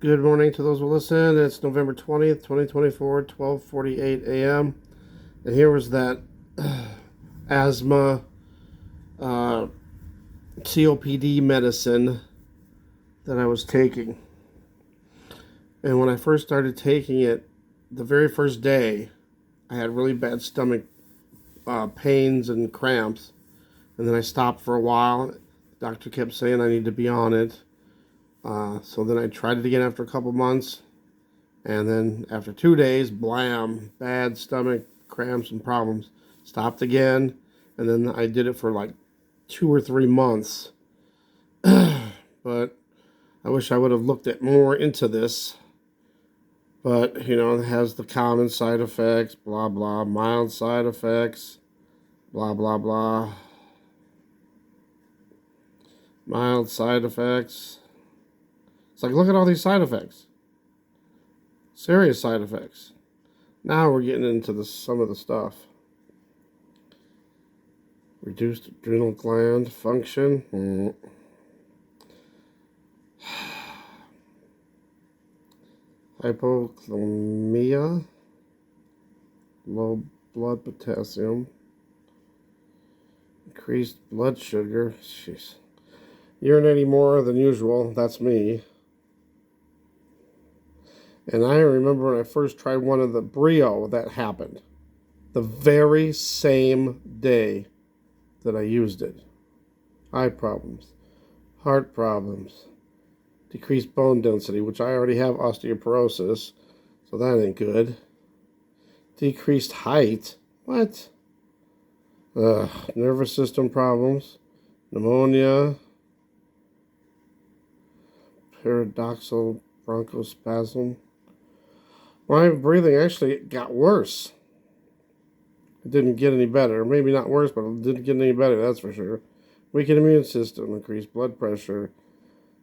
Good morning to those who listen. It's November 20th, 2024, 12:48 a.m. And here was that asthma uh, COPD medicine that I was taking. And when I first started taking it, the very first day, I had really bad stomach pains and cramps. And then I stopped for a while. The doctor kept saying I need to be on it. So then I tried it again after a couple months. And then after 2 days, blam, bad stomach cramps and problems. Stopped again. And then I did it for like 2 or 3 months. But I wish I would have looked at more into this. But, it has the common side effects, blah, blah, mild side effects, blah, blah, blah. Mild side effects. It's like, look at all these side effects. Serious side effects. Now we're getting into some of the stuff. Reduced adrenal gland function. Hypochloremia. Low blood potassium. Increased blood sugar. Jeez. Urinating more than usual. That's me. And I remember when I first tried one of the Brio, that happened. The very same day that I used it. Eye problems, heart problems, decreased bone density, which I already have osteoporosis, so that ain't good. Decreased height. What? Nervous system problems, pneumonia, paradoxal bronchospasm. My breathing actually got worse. It didn't get any better. Maybe not worse, but it didn't get any better, that's for sure. Weakened immune system, increased blood pressure,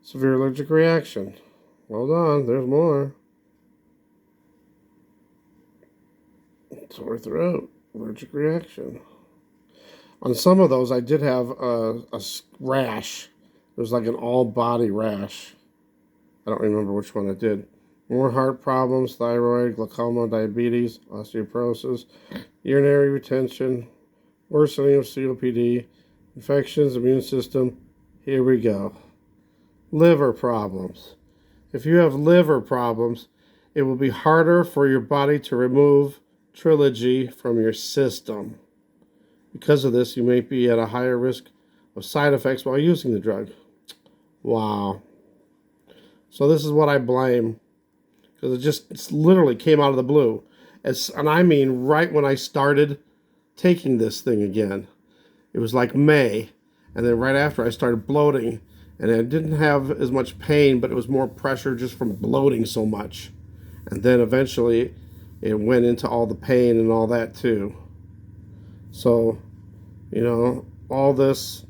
severe allergic reaction. Hold on, there's more. Sore throat, allergic reaction. On some of those, I did have a rash. It was like an all-body rash. I don't remember which one I did. More heart problems, thyroid, glaucoma, diabetes, osteoporosis, urinary retention, worsening of COPD, infections, immune system. Here we go. Liver problems. If you have liver problems, it will be harder for your body to remove Trilogy from your system. Because of this, you may be at a higher risk of side effects while using the drug. Wow. So this is what I blame. Because it just literally came out of the blue. And I mean right when I started taking this thing again. It was like May. And then right after I started bloating. And I didn't have as much pain, but it was more pressure just from bloating so much. And then eventually it went into all the pain and all that too. So, all this,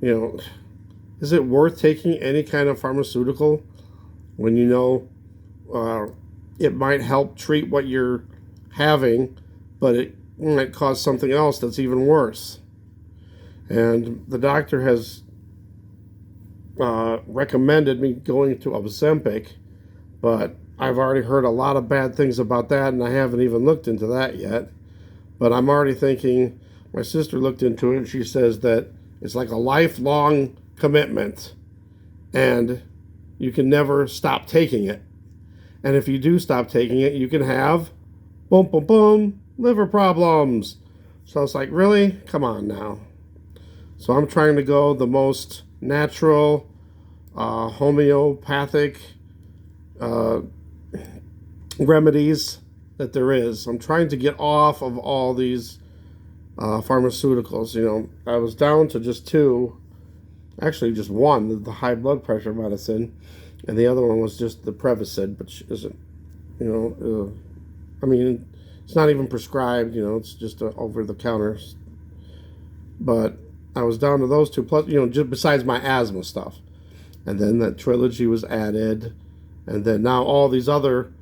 is it worth taking any kind of pharmaceutical when it might help treat what you're having, but it might cause something else that's even worse? And the doctor has recommended me going to Ozempic, but I've already heard a lot of bad things about that, and I haven't even looked into that yet. But I'm already thinking, my sister looked into it, and she says that it's like a lifelong commitment, and you can never stop taking it. And if you do stop taking it, you can have, boom, boom, boom, liver problems. So it's like, really? Come on now. So I'm trying to go the most natural, homeopathic remedies that there is. I'm trying to get off of all these pharmaceuticals. I was down to just two. Actually, just one, the high blood pressure medicine. And the other one was just the Prevacid, which isn't, it's not even prescribed, it's just over the counter. But I was down to those two, plus, just besides my asthma stuff. And then that Trilogy was added. And then now all these other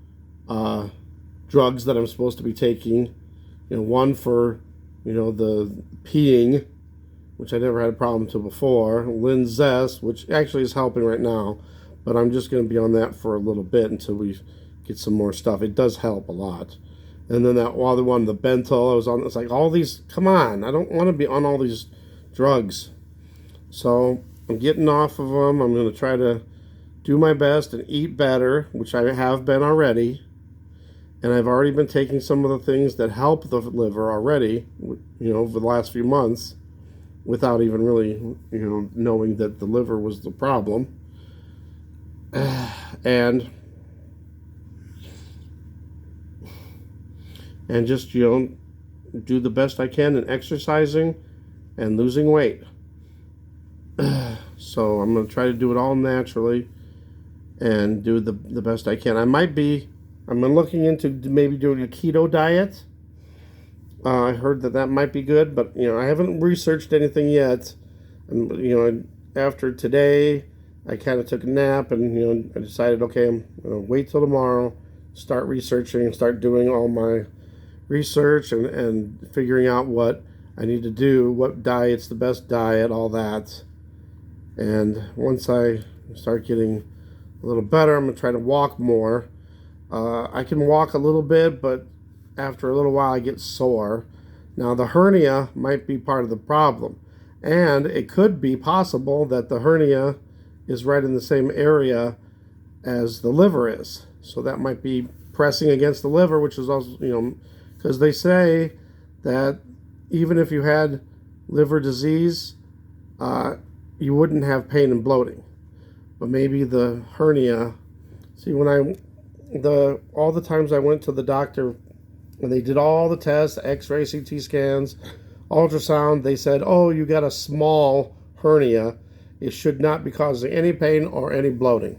drugs that I'm supposed to be taking, one for, the peeing, which I never had a problem to before. Linzess, which actually is helping right now. but I'm just going to be on that for a little bit until we get some more stuff. It does help a lot. And then that other one, the Bentyl, I was on. It's like all these. Come on, I don't want to be on all these drugs. So I'm getting off of them. I'm going to try to do my best and eat better, which I have been already. And I've already been taking some of the things that help the liver already, over the last few months, without even really, knowing that the liver was the problem. And just, do the best I can in exercising and losing weight. So I'm going to try to do it all naturally and do the best I can. I'm looking into maybe doing a keto diet. I heard that might be good, but, I haven't researched anything yet. And, after today, I kind of took a nap and, I decided, okay, I'm going to wait till tomorrow, start researching and start doing all my research and figuring out what I need to do, what diet's the best diet, all that. And once I start getting a little better, I'm going to try to walk more. I can walk a little bit, but after a little while I get sore. Now the hernia might be part of the problem. And it could be possible that the hernia is right in the same area as the liver is. So that might be pressing against the liver, which is also, because they say that even if you had liver disease, you wouldn't have pain and bloating. But maybe the hernia, all the times I went to the doctor and they did all the tests, x-ray, CT scans, ultrasound, they said, oh, you got a small hernia. It should not be causing any pain or any bloating.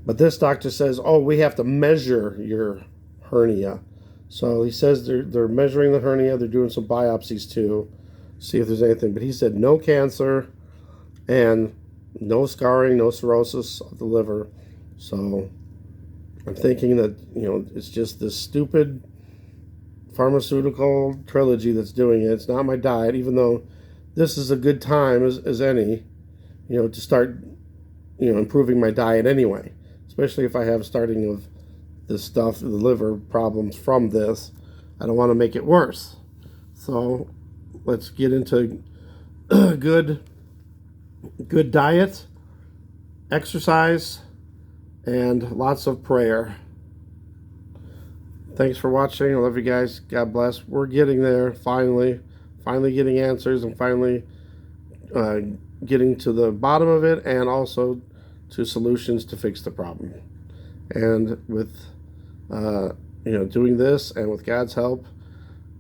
But this doctor says, oh, we have to measure your hernia. So he says they're measuring the hernia. They're doing some biopsies too, see if there's anything. But he said no cancer and no scarring, no cirrhosis of the liver. So I'm thinking that, it's just this stupid pharmaceutical trilogy that's doing it. It's not my diet, even though this is a good time as any, to start, improving my diet anyway, especially if I have starting of this stuff, the liver problems from this. I don't want to make it worse. So let's get into good diet, exercise, and lots of prayer. Thanks for watching. I love you guys. God bless. We're getting there, finally getting answers and finally getting to the bottom of it and also to solutions to fix the problem. And with, doing this and with God's help,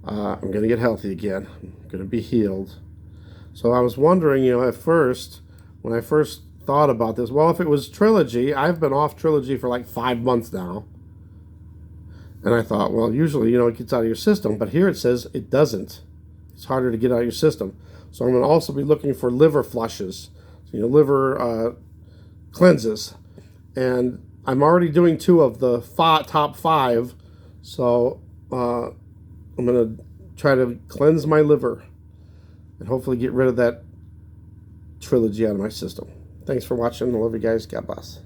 I'm going to get healthy again. I'm going to be healed. So I was wondering, at first, when I first thought about this, well, if it was Trilogy, I've been off Trilogy for like 5 months now. And I thought, well, usually, it gets out of your system, but here it says it doesn't. It's harder to get out of your system. So I'm going to also be looking for liver flushes, liver cleanses. And I'm already doing 2 of the top 5. So I'm going to try to cleanse my liver and hopefully get rid of that Trilogy out of my system. Thanks for watching. I love you guys. God bless.